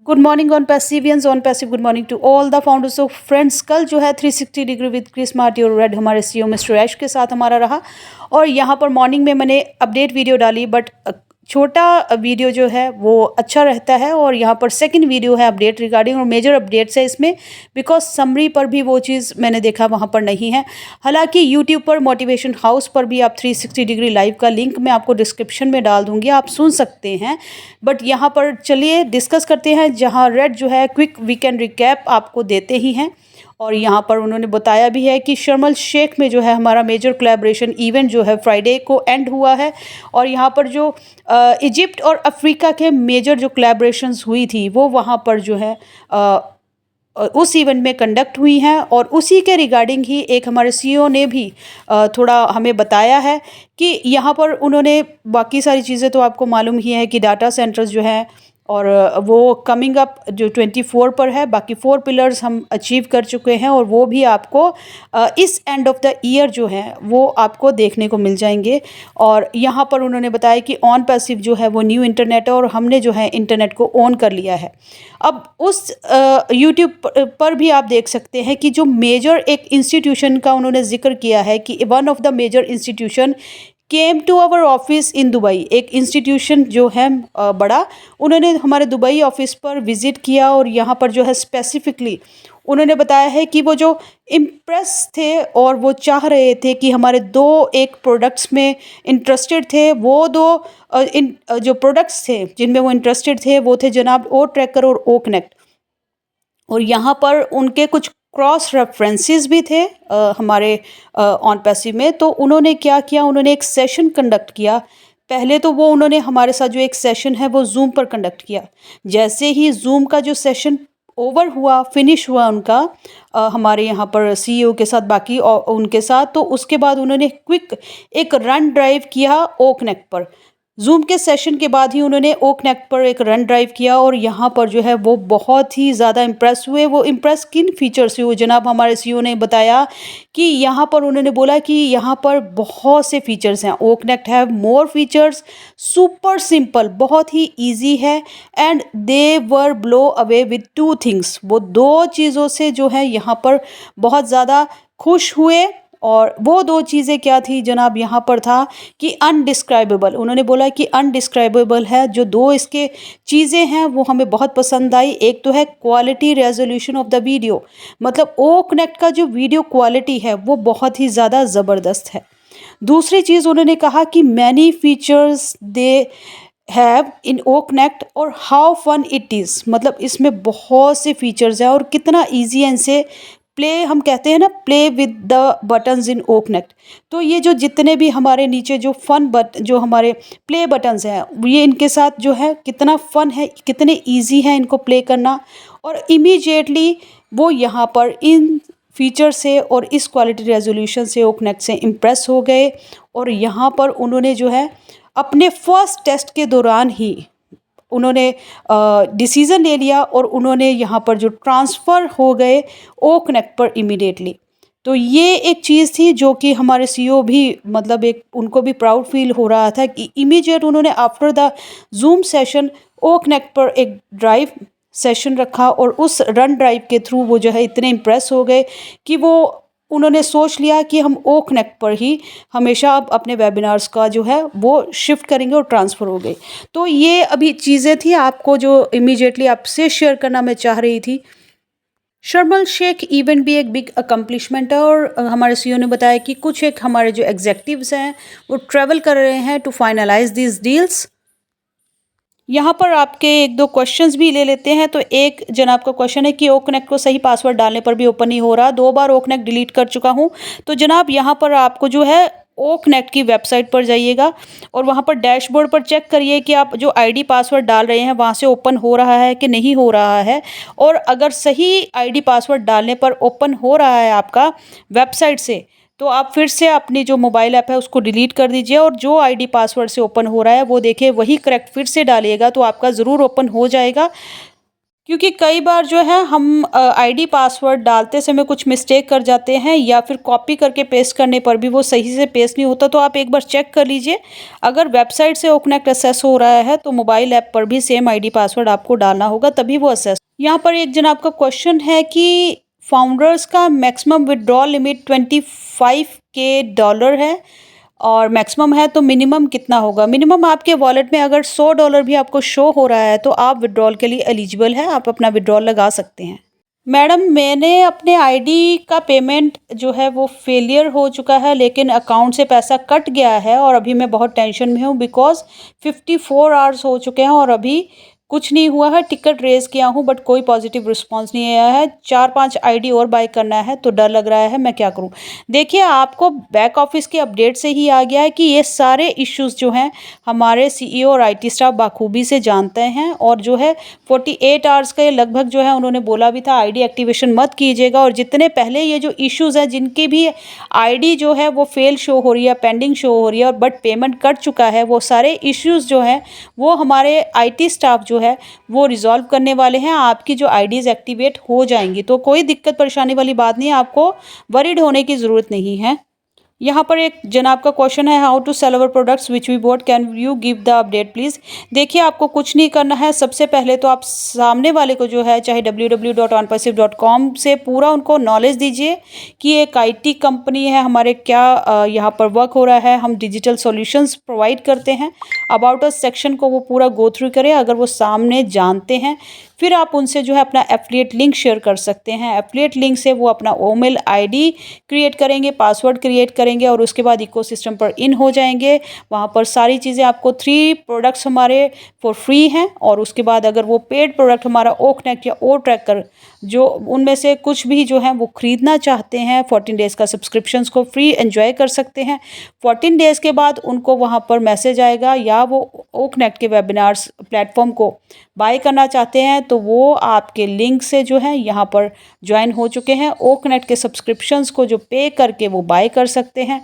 Good morning on पैसिवियंस on passive. Good morning to all the founders of friends. कल जो है 360 degree with Chris Marty और red हमारे सीईओ मिस्टर ऐश के साथ हमारा रहा। और यहाँ पर मॉर्निंग में मैंने अपडेट वीडियो डाली, बट छोटा वीडियो जो है वो अच्छा रहता है। और यहाँ पर सेकंड वीडियो है अपडेट रिगार्डिंग, और मेजर अपडेट्स है इसमें, बिकॉज समरी पर भी वो चीज़ मैंने देखा वहाँ पर नहीं है। हालांकि यूट्यूब पर मोटिवेशन हाउस पर भी आप 360 डिग्री लाइव का लिंक मैं आपको डिस्क्रिप्शन में डाल दूँगी, आप सुन सकते हैं। बट यहाँ पर चलिए डिस्कस करते हैं, जहाँ रेड जो है क्विक वीकेंड रिकैप आपको देते ही हैं। और यहाँ पर उन्होंने बताया भी है कि शर्म एल शेख में जो है हमारा मेजर कोलैबोरेशन इवेंट जो है फ्राइडे को एंड हुआ है। और यहाँ पर जो इजिप्ट और अफ्रीका के मेजर जो कोलैबोरेशंस हुई थी वो वहाँ पर जो है उस इवेंट में कंडक्ट हुई हैं। और उसी के रिगार्डिंग ही एक हमारे सीईओ ने भी थोड़ा हमें बताया है कि यहाँ पर उन्होंने बाकी सारी चीज़ें तो आपको मालूम ही है कि डाटा सेंटर्स जो है और वो कमिंग अप जो 24 पर है, बाकी 4 पिलर्स हम अचीव कर चुके हैं, और वो भी आपको इस एंड ऑफ द ईयर जो है वो आपको देखने को मिल जाएंगे। और यहाँ पर उन्होंने बताया कि ऑन पैसिव जो है वो न्यू इंटरनेट है, और हमने जो है इंटरनेट को ऑन कर लिया है। अब उस यूट्यूब पर भी आप देख सकते हैं कि जो मेजर एक इंस्टीट्यूशन का उन्होंने जिक्र किया है कि one of the major institution came to our office in Dubai. एक इंस्टीट्यूशन जो है बड़ा, उन्होंने हमारे दुबई ऑफिस पर विज़िट किया। और यहाँ पर जो है स्पेसिफिकली उन्होंने बताया है कि वो जो इम्प्रेस थे और वो चाह रहे थे कि हमारे एक प्रोडक्ट्स में इंटरेस्टेड थे। वो जो प्रोडक्ट्स थे जिनमें वो इंटरेस्टेड थे वो थे जनाब ओ ट्रैकर और ओ कनेक्ट। और यहाँ पर उनके कुछ क्रॉस रेफरेंसेस भी थे हमारे ऑन पैसिव में। तो उन्होंने क्या किया, उन्होंने एक सेशन कंडक्ट किया। पहले तो वो उन्होंने हमारे साथ जो एक सेशन है वो जूम पर कंडक्ट किया। जैसे ही जूम का जो सेशन ओवर हुआ, फिनिश हुआ उनका हमारे यहाँ पर सीईओ के साथ, बाकी उनके साथ, तो उसके बाद उन्होंने क्विक एक रन ड्राइव किया ओ कनेक्ट पर। जूम के सेशन के बाद ही उन्होंने ओ कनेक्ट पर एक रन ड्राइव किया। और यहाँ पर जो है वो बहुत ही ज़्यादा इम्प्रेस हुए। वो इम्प्रेस किन फीचर्स से हुए जनाब, हमारे सीईओ ने बताया कि यहाँ पर उन्होंने बोला कि यहाँ पर बहुत से फीचर्स हैं। O connect have more features, super simple, बहुत ही ईजी है, and they were blow away with 2 things. वो 2 चीज़ों से जो है यहाँ पर बहुत ज़्यादा खुश हुए। और वो 2 चीज़ें क्या थी जनाब, यहाँ पर था कि अनडिस्क्राइबेबल। उन्होंने बोला कि अनडिस्क्राइबेबल है। जो 2 इसके चीज़ें हैं वो हमें बहुत पसंद आई। एक तो है quality resolution of the video, मतलब ओ कनेक्ट का जो वीडियो क्वालिटी है वो बहुत ही ज़्यादा ज़बरदस्त है। दूसरी चीज़ उन्होंने कहा कि many features they have in O connect और हाउ फन इट इज़, मतलब इसमें बहुत से फीचर्स हैं और कितना ईजी है इनसे प्ले, हम कहते हैं ना play with the buttons in O connect. तो ये जो जितने भी हमारे नीचे जो जो हमारे प्ले बटन्स हैं, ये इनके साथ जो है कितना फ़न है, कितने इजी है इनको प्ले करना। और इमीडिएटली वो यहाँ पर इन फीचर से और इस क्वालिटी रेजोल्यूशन से ओ कनेक्ट से इम्प्रेस हो गए। और यहाँ पर उन्होंने जो है अपने फर्स्ट टेस्ट के दौरान ही उन्होंने डिसीज़न ले लिया, और उन्होंने यहाँ पर जो ट्रांसफ़र हो गए ओ कनेक्ट पर इमीडिएटली। तो ये एक चीज़ थी जो कि हमारे सीईओ भी, मतलब एक उनको भी प्राउड फील हो रहा था कि इमीडिएट उन्होंने after the zoom session O connect पर एक ड्राइव सेशन रखा। और उस रन ड्राइव के थ्रू वो जो है इतने इम्प्रेस हो गए कि वो उन्होंने सोच लिया कि हम ओ कनेक्ट पर ही हमेशा अब अपने वेबिनार्स का जो है वो शिफ्ट करेंगे, और ट्रांसफ़र हो गई। तो ये अभी चीज़ें थी आपको जो इमीडिएटली आपसे शेयर करना मैं चाह रही थी। शर्म एल शेख इवेंट भी एक बिग अकम्पलिशमेंट है। और हमारे सीईओ ने बताया कि कुछ एक हमारे जो एग्जेक्टिव्स हैं वो ट्रैवल कर रहे हैं टू फाइनलाइज दिस डील्स। यहाँ पर आपके 1-2 क्वेश्चंस भी ले लेते हैं। तो एक जनाब का क्वेश्चन है कि ओ कनेक्ट को सही पासवर्ड डालने पर भी ओपन नहीं हो रहा, 2 बार ओ कनेक्ट डिलीट कर चुका हूँ। तो जनाब यहाँ पर आपको जो है ओ कनेक्ट की वेबसाइट पर जाइएगा, और वहाँ पर डैशबोर्ड पर चेक करिए कि आप जो आईडी पासवर्ड डाल रहे हैं वहाँ से ओपन हो रहा है कि नहीं हो रहा है। और अगर सही आईडी पासवर्ड डालने पर ओपन हो रहा है आपका वेबसाइट से, तो आप फिर से अपनी जो मोबाइल ऐप है उसको डिलीट कर दीजिए, और जो आईडी पासवर्ड से ओपन हो रहा है वो देखिए वही करेक्ट फिर से डालिएगा, तो आपका ज़रूर ओपन हो जाएगा। क्योंकि कई बार जो है हम आईडी पासवर्ड डालते समय कुछ मिस्टेक कर जाते हैं या फिर कॉपी करके पेस्ट करने पर भी वो सही से पेस्ट नहीं होता, तो आप एक बार चेक कर लीजिए। अगर वेबसाइट से ओकनेक्ट एक्सेस हो रहा है तो मोबाइल ऐप पर भी सेम आईडी पासवर्ड आपको डालना होगा, तभी वो एक्सेस। यहाँ पर एक जन आपका क्वेश्चन है कि फाउंडर्स का maximum withdrawal limit 25K dollar है और मैक्सिमम है, तो मिनिमम कितना होगा? मिनिमम आपके वॉलेट में अगर $100 भी आपको शो हो रहा है तो आप विड्रॉल के लिए एलिजिबल है, आप अपना विड्रॉल लगा सकते हैं। मैडम, मैंने अपने आईडी का पेमेंट जो है वो फेलियर हो चुका है, लेकिन अकाउंट से पैसा कट गया है और अभी मैं बहुत टेंशन में हूँ बिकॉज़ 54 आवर्स हो चुके हैं और अभी कुछ नहीं हुआ है। टिकट रेज़ किया हूँ बट कोई पॉजिटिव रिस्पॉन्स नहीं आया है। 4-5 आईडी और बाय करना है तो डर लग रहा है, मैं क्या करूँ? देखिए, आपको बैक ऑफिस के अपडेट से ही आ गया है कि ये सारे इश्यूज़ जो हैं हमारे सीईओ और आईटी स्टाफ बाखूबी से जानते हैं और जो है 48 आवर्स के लगभग जो है उन्होंने बोला भी था आईडी एक्टिवेशन मत कीजिएगा, और जितने पहले ये जो इश्यूज़ हैं जिनकी भी आईडी जो है वो फेल शो हो रही है, पेंडिंग शो हो रही है और बट पेमेंट कट चुका है, वो सारे इश्यूज़ जो हैं वो हमारे आईटी स्टाफ जो है वो रिज़ॉल्व करने वाले हैं। आपकी जो आईडीज़ एक्टिवेट हो जाएंगी, तो कोई दिक्कत परेशानी वाली बात नहीं है, आपको वरीड होने की ज़रूरत नहीं है। यहाँ पर एक जनाब का क्वेश्चन है, how to sell our products which we bought, can you give the update please. देखिए, आपको कुछ नहीं करना है। सबसे पहले तो आप सामने वाले को जो है चाहे www.onpassive.com से पूरा उनको नॉलेज दीजिए कि एक आईटी कंपनी है, हमारे क्या यहाँ पर वर्क हो रहा है, हम डिजिटल सॉल्यूशंस प्रोवाइड करते हैं। अबाउट अस सेक्शन को वो पूरा गो थ्रू करें। अगर वो सामने जानते हैं फिर आप उनसे जो है अपना एफिलिएट लिंक शेयर कर सकते हैं। एफिलिएट लिंक से वो अपना ईमेल आईडी क्रिएट करेंगे, पासवर्ड क्रिएट करेंगे और उसके बाद इकोसिस्टम पर इन हो जाएंगे। वहाँ पर सारी चीज़ें आपको 3 प्रोडक्ट्स हमारे फॉर फ्री हैं, और उसके बाद अगर वो पेड प्रोडक्ट हमारा ओकनेक्ट या ओ ट्रैकर जो उनमें से कुछ भी जो है वो ख़रीदना चाहते हैं, 14 डेज़ का सब्सक्रिप्शंस को फ्री एंजॉय कर सकते हैं। 14 डेज़ के बाद उनको वहाँ पर मैसेज आएगा, या वो ओकनेक्ट के वेबिनार्स प्लेटफॉर्म को बाय करना चाहते हैं तो वो आपके लिंक से जो है यहाँ पर ज्वाइन हो चुके हैं। ओकनेट के सब्सक्रिप्शंस को जो पे करके वो बाय कर सकते हैं।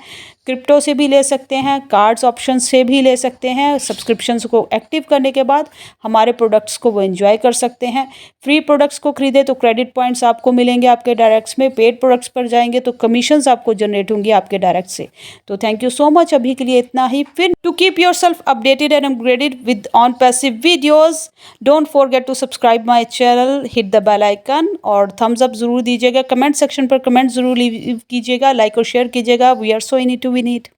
क्रिप्टो से भी ले सकते हैं, कार्ड्स ऑप्शन से भी ले सकते हैं। सब्सक्रिप्शंस को एक्टिव करने के बाद हमारे प्रोडक्ट्स को वो एंजॉय कर सकते हैं। फ्री प्रोडक्ट्स को खरीदे तो क्रेडिट पॉइंट्स आपको मिलेंगे आपके डायरेक्ट्स में। पेड प्रोडक्ट्स पर जाएंगे तो कमीशंस आपको जनरेट होंगी आपके डायरेक्ट से। तो थैंक यू सो मच, अभी के लिए इतना ही। फिर to keep yourself updated and upgraded with on passive videos, don't forget to subscribe my channel, hit the bell icon और थम्स अप ज़रूर दीजिएगा। कमेंट सेक्शन पर कमेंट ज़रूर कीजिएगा, लाइक और शेयर कीजिएगा। We are so in it to win it.